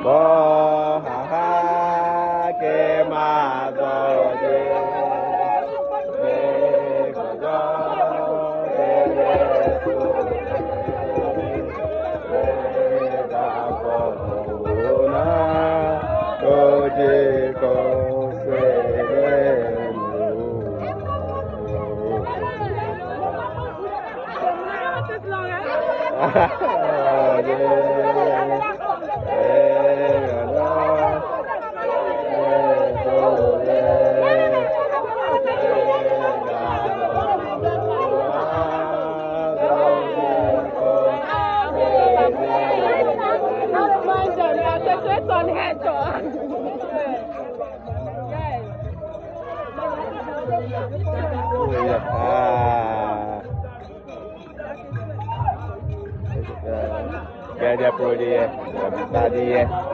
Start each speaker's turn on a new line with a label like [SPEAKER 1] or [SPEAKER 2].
[SPEAKER 1] ha ha ke ma do je ko do da ko na ko je ko se Gaya pro dia, bisa dia.